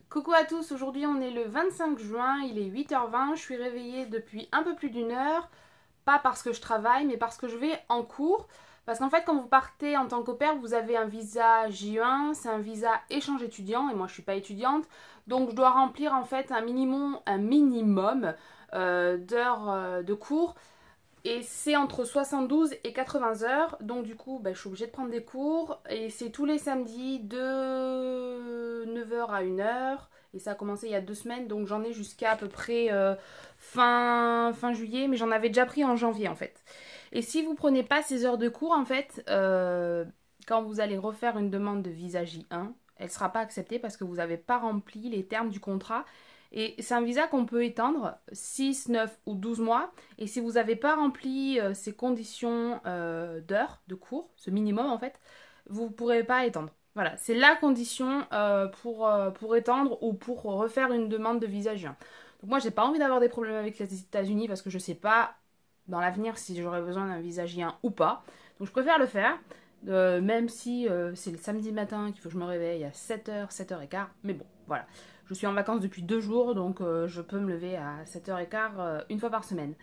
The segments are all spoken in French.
Coucou à tous, aujourd'hui on est le 25 juin, il est 8h20, je suis réveillée depuis un peu plus d'une heure, pas parce que je travaille mais parce que je vais en cours. Parce qu'en fait quand vous partez en tant qu'au pair, vous avez un visa J1, c'est un visa échange étudiant et moi je suis pas étudiante. Donc je dois remplir en fait un minimum d'heures de cours. Et c'est entre 72 et 80 heures, donc du coup je suis obligée de prendre des cours et c'est tous les samedis de 9h à 1h et ça a commencé il y a 2 semaines donc j'en ai jusqu'à à peu près fin juillet mais j'en avais déjà pris en janvier en fait. Et si vous prenez pas ces heures de cours en fait, quand vous allez refaire une demande de visa J1, elle ne sera pas acceptée parce que vous n'avez pas rempli les termes du contrat. Et c'est un visa qu'on peut étendre 6, 9 ou 12 mois. Et si vous n'avez pas rempli ces conditions d'heures de cours, ce minimum en fait, vous ne pourrez pas étendre. Voilà, c'est la condition pour étendre ou pour refaire une demande de visa J1. Donc moi, j'ai pas envie d'avoir des problèmes avec les États-Unis parce que je sais pas dans l'avenir si j'aurai besoin d'un visa J1 ou pas. Donc je préfère le faire, même si c'est le samedi matin qu'il faut que je me réveille à 7h, 7h15. Mais bon, voilà. Je suis en vacances depuis 2 jours, donc je peux me lever à 7h15 une fois par semaine.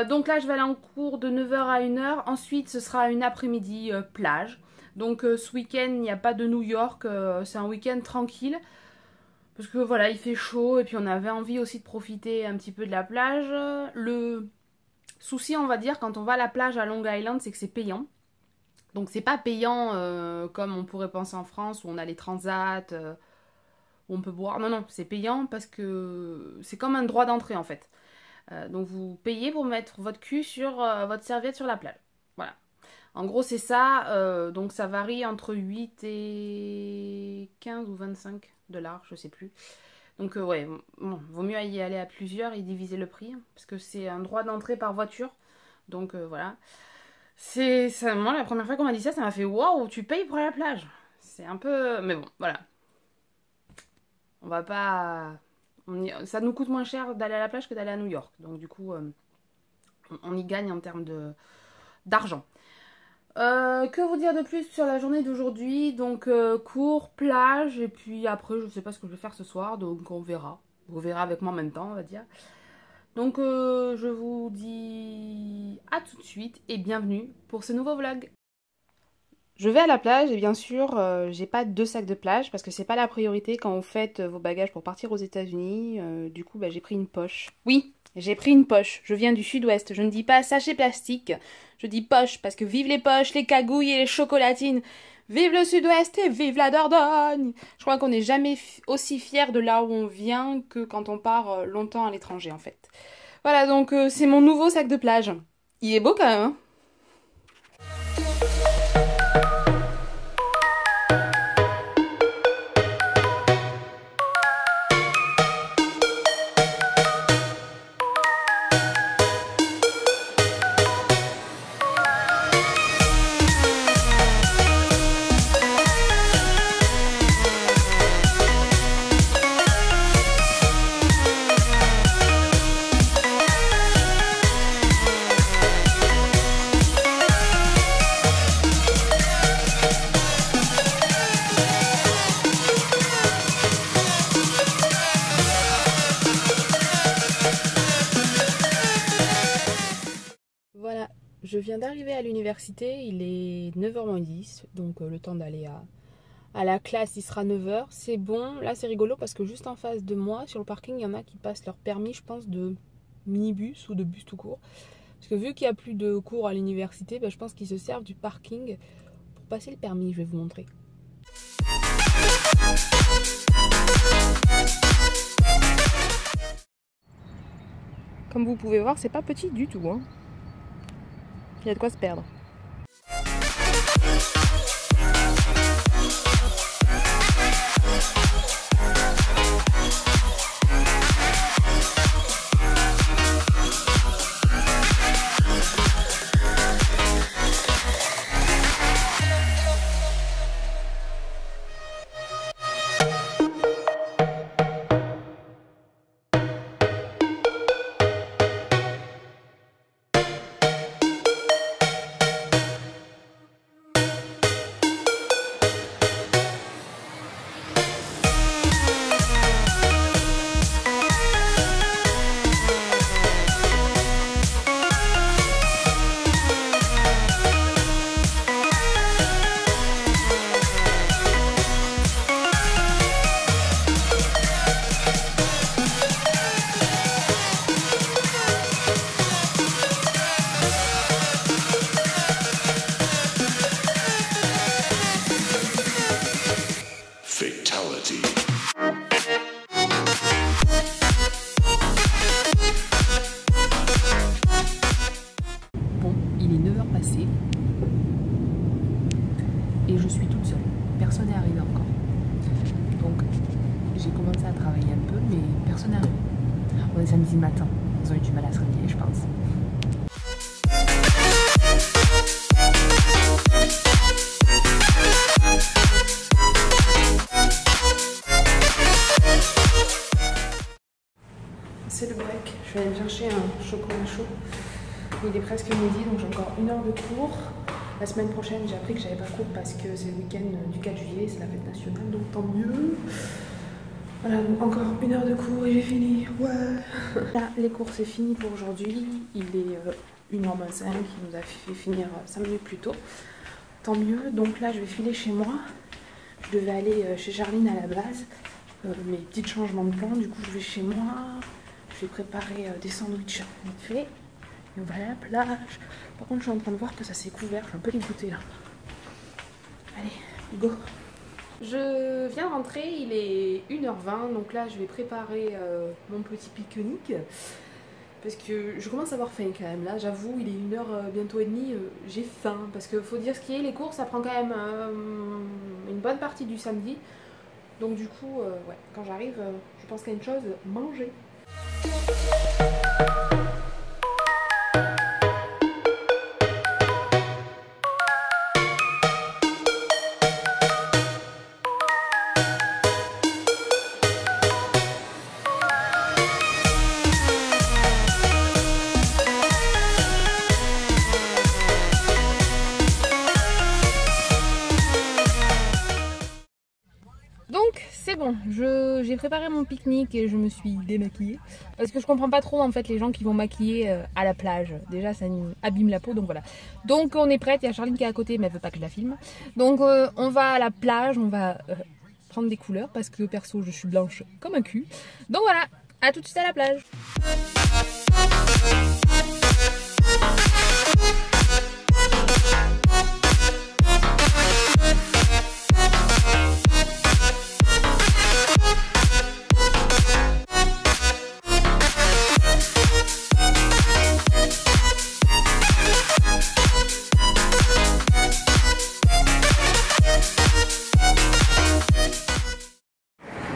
Donc là, je vais aller en cours de 9h à 1h. Ensuite, ce sera une après-midi plage. Donc ce week-end, il n'y a pas de New York. C'est un week-end tranquille. Parce que voilà, il fait chaud et puis on avait envie aussi de profiter un petit peu de la plage. Le souci, on va dire, quand on va à la plage à Long Island, c'est que c'est payant. Donc c'est pas payant comme on pourrait penser en France où on a les transats. Où on peut boire. Non, non, c'est payant parce que c'est comme un droit d'entrée en fait. Donc vous payez pour mettre votre cul sur votre serviette sur la plage. Voilà. En gros, c'est ça. Donc ça varie entre 8 et 15 ou 25 dollars, je sais plus. Donc ouais, bon, vaut mieux y aller à plusieurs et diviser le prix. Parce que c'est un droit d'entrée par voiture. Donc voilà. C'est ça, moi, la première fois qu'on m'a dit ça, ça m'a fait waouh, tu payes pour aller à la plage. C'est un peu. Mais bon, voilà. On va pas. Ça nous coûte moins cher d'aller à la plage que d'aller à New York. Donc du coup, on y gagne en termes d'argent. Que vous dire de plus sur la journée d'aujourd'hui? Donc cours, plage, et puis après je sais pas ce que je vais faire ce soir, donc on verra. Vous verrez avec moi en même temps, on va dire. Donc je vous dis à tout de suite et bienvenue pour ce nouveau vlog. Je vais à la plage et bien sûr, j'ai pas 2 sacs de plage parce que c'est pas la priorité quand vous faites vos bagages pour partir aux États-Unis. Du coup, j'ai pris une poche. Oui, j'ai pris une poche. Je viens du sud-ouest. Je ne dis pas sachet plastique. Je dis poche parce que vive les poches, les cagouilles et les chocolatines. Vive le sud-ouest et vive la Dordogne. Je crois qu'on n'est jamais aussi fier de là où on vient que quand on part longtemps à l'étranger en fait. Voilà, donc c'est mon nouveau sac de plage. Il est beau quand même, hein? Voilà, je viens d'arriver à l'université, il est 9h-10, donc le temps d'aller à la classe il sera 9h. C'est bon, là c'est rigolo parce que juste en face de moi, sur le parking, il y en a qui passent leur permis, je pense, de minibus ou de bus tout court. Parce que vu qu'il n'y a plus de cours à l'université, je pense qu'ils se servent du parking pour passer le permis, je vais vous montrer. Comme vous pouvez voir, c'est pas petit du tout, hein. Il y a de quoi se perdre. Bon, il est 9 h passé et je suis toute seule. Personne n'est arrivé encore. Donc j'ai commencé à travailler un peu, mais personne n'est arrivé. On est samedi matin, ils ont eu du mal à se réveiller, je pense. C'est le break, je vais aller me chercher un chocolat chaud. Il est presque midi, donc j'ai encore 1 heure de cours. La semaine prochaine, j'ai appris que j'avais pas cours parce que c'est le week-end du 4 juillet, c'est la fête nationale, donc tant mieux. Voilà, donc encore 1 heure de cours et j'ai fini. Ouais. Là, les cours c'est fini pour aujourd'hui. Il est 1h25, il nous a fait finir 5 minutes plus tôt. Tant mieux, donc là je vais filer chez moi. Je devais aller chez Charline à la base. Mes petits changements de plan, du coup je vais chez moi. Je vais préparer des sandwichs vite fait. Et on va à la plage. Par contre, je suis en train de voir que ça s'est couvert. Je suis un peu dégoûtée là. Allez, go. Je viens de rentrer, il est 1h20. Donc là, je vais préparer mon petit pique-nique. Parce que je commence à avoir faim quand même. Là, j'avoue, il est 1h bientôt et demie. J'ai faim. Parce qu'il faut dire ce qui est, les cours, ça prend quand même une bonne partie du samedi. Donc du coup, ouais, quand j'arrive, je pense qu'à une chose, manger. Donc c'est bon, j'ai préparé mon pique-nique et je me suis démaquillée. Parce que je comprends pas trop en fait les gens qui vont maquiller à la plage. Déjà ça abîme la peau, donc voilà. Donc on est prête, il y a Charline qui est à côté mais elle veut pas que je la filme. Donc on va à la plage, on va prendre des couleurs parce que perso je suis blanche comme un cul. Donc voilà, à tout de suite à la plage.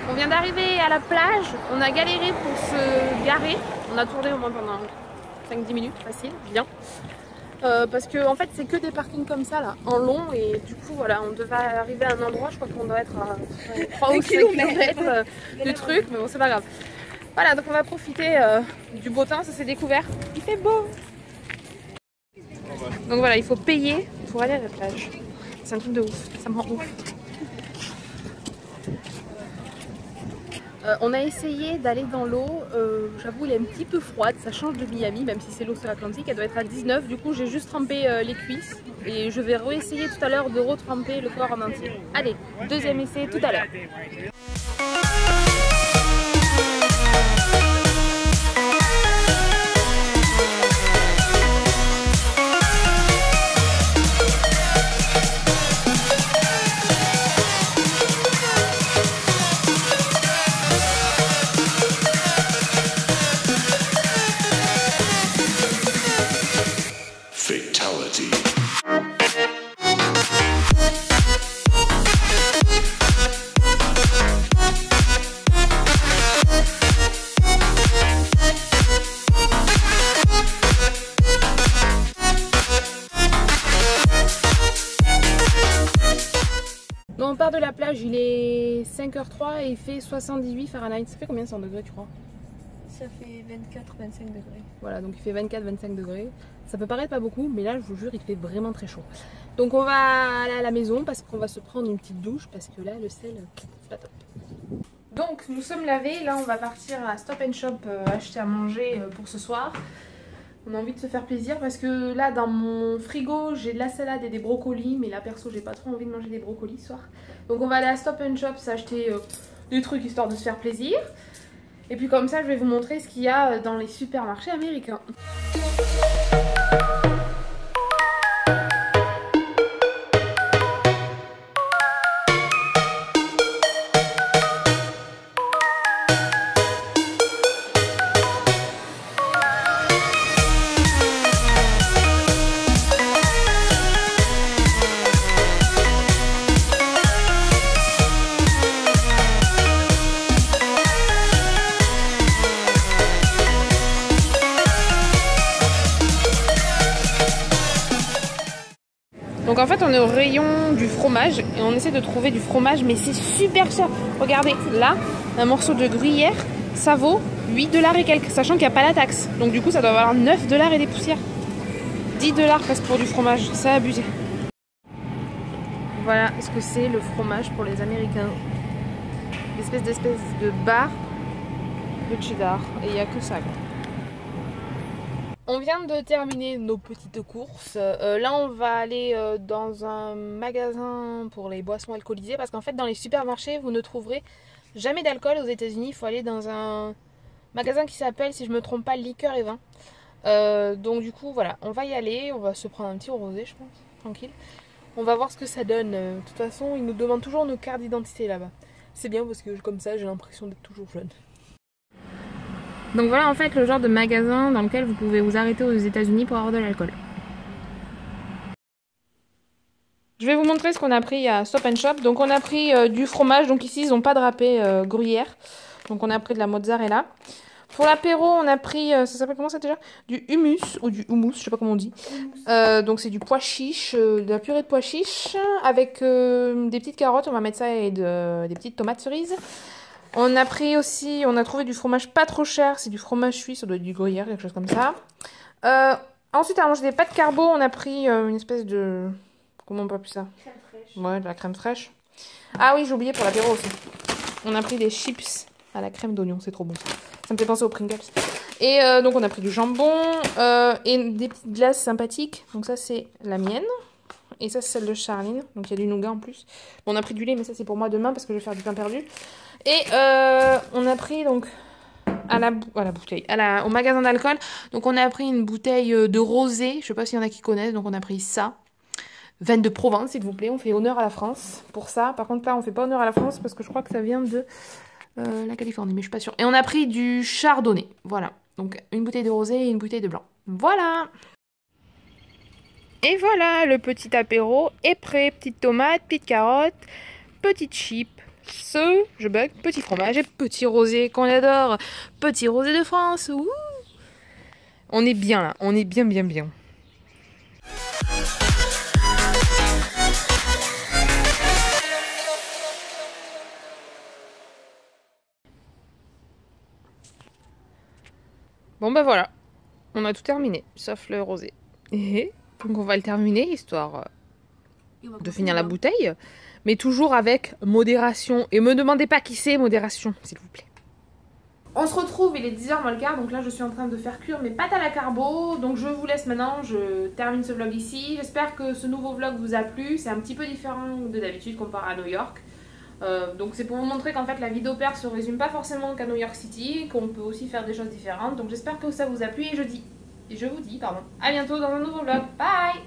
On vient d'arriver à la plage, on a galéré pour se garer, on a tourné au moins pendant 5-10 minutes, facile, bien. Parce que en fait c'est que des parkings comme ça là, en long, et du coup voilà, on devait arriver à un endroit, je crois qu'on doit être à 3 ou 5 km de trucs, mais bon c'est pas grave. Voilà, donc on va profiter du beau temps, ça s'est découvert, il fait beau. Donc voilà, il faut payer pour aller à la plage, c'est un truc de ouf, ça me rend ouf. On a essayé d'aller dans l'eau, j'avoue elle est un petit peu froide, ça change de Miami, même si c'est l'océan Atlantique, elle doit être à 19, du coup j'ai juste trempé les cuisses et je vais réessayer tout à l'heure de retremper le corps en entier. Allez, deuxième essai tout à l'heure. Fatality. Donc on part de la plage, il est 5h03 et il fait 78 Fahrenheit. Ça fait combien 100 degrés tu crois? Ça fait 24-25 degrés. Voilà, donc il fait 24-25 degrés. Ça peut paraître pas beaucoup, mais là je vous jure il fait vraiment très chaud. Donc on va aller à la maison parce qu'on va se prendre une petite douche parce que là le sel c'est pas top. Donc nous sommes lavés, là on va partir à Stop & Shop acheter à manger pour ce soir. On a envie de se faire plaisir parce que là dans mon frigo j'ai de la salade et des brocolis, mais là perso j'ai pas trop envie de manger des brocolis ce soir. Donc on va aller à Stop & Shop s'acheter des trucs histoire de se faire plaisir. Et puis comme ça je vais vous montrer ce qu'il y a dans les supermarchés américains. en fait on est au rayon du fromage et on essaie de trouver du fromage mais c'est super cher. Regardez, là, un morceau de gruyère, ça vaut 8$ et quelques, sachant qu'il n'y a pas la taxe. Donc du coup ça doit valoir 9$ et des poussières. 10$ presque pour du fromage, c'est abusé. Voilà ce que c'est le fromage pour les Américains. L'espèce de barre de cheddar et il n'y a que ça quoi. On vient de terminer nos petites courses. Là, on va aller dans un magasin pour les boissons alcoolisées parce qu'en fait, dans les supermarchés, vous ne trouverez jamais d'alcool aux États-Unis. Il faut aller dans un magasin qui s'appelle, si je me trompe pas, Liqueur et Vin. Donc, du coup, voilà, on va y aller. On va se prendre un petit rosé, je pense, tranquille. On va voir ce que ça donne. De toute façon, ils nous demandent toujours nos cartes d'identité là-bas. C'est bien parce que comme ça, j'ai l'impression d'être toujours jeune. Donc voilà en fait le genre de magasin dans lequel vous pouvez vous arrêter aux États-Unis pour avoir de l'alcool. Je vais vous montrer ce qu'on a pris à Stop & Shop. Donc on a pris du fromage, donc ici ils n'ont pas de râpé gruyère. Donc on a pris de la mozzarella. Pour l'apéro on a pris, ça s'appelle comment ça déjà? Du hummus ou du houmous, je sais pas comment on dit. Donc c'est du pois chiche, de la purée de pois chiche avec des petites carottes, on va mettre ça et des petites tomates cerises. On a pris aussi, on a trouvé du fromage pas trop cher, c'est du fromage suisse, ça doit être du gruyère, quelque chose comme ça. Ensuite, à manger des pâtes carbo, on a pris une espèce de... Comment on peut appeler ça? Crème fraîche. Ouais, de la crème fraîche. Ah oui, j'ai oublié pour l'apéro aussi. On a pris des chips à la crème d'oignon, c'est trop bon ça. Ça me fait penser aux Pringles. Et donc on a pris du jambon et des petites glaces sympathiques. Donc ça c'est la mienne. Et ça c'est celle de Charline. Donc il y a du nougat en plus. Bon, on a pris du lait mais ça c'est pour moi demain parce que je vais faire du pain perdu. Et on a pris donc au magasin d'alcool. Donc on a pris une bouteille de rosé. Je sais pas s'il y en a qui connaissent. Donc on a pris ça. Vin de Provence s'il vous plaît. On fait honneur à la France pour ça. Par contre là on fait pas honneur à la France parce que je crois que ça vient de la Californie. Mais je suis pas sûre. Et on a pris du chardonnay. Voilà. Donc une bouteille de rosé et une bouteille de blanc. Voilà. Et voilà, le petit apéro est prêt. Petite tomate, petite carotte, petite chip. Je bug, petit fromage et petit rosé qu'on adore. Petit rosé de France. Ouh. On est bien là, on est bien. Bon bah voilà, on a tout terminé, sauf le rosé. Et donc on va le terminer, histoire de finir la bouteille. Mais toujours avec modération. Et me demandez pas qui c'est, modération, s'il vous plaît. On se retrouve, il est 10h moins le quart, donc là je suis en train de faire cuire mes pâtes à la carbo. Donc je vous laisse maintenant, je termine ce vlog ici. J'espère que ce nouveau vlog vous a plu. C'est un petit peu différent de d'habitude comparé à New York. Donc c'est pour vous montrer qu'en fait la vie d'au-pair se résume pas forcément qu'à New York City, qu'on peut aussi faire des choses différentes. Donc j'espère que ça vous a plu et je vous dis, à bientôt dans un nouveau vlog. Bye!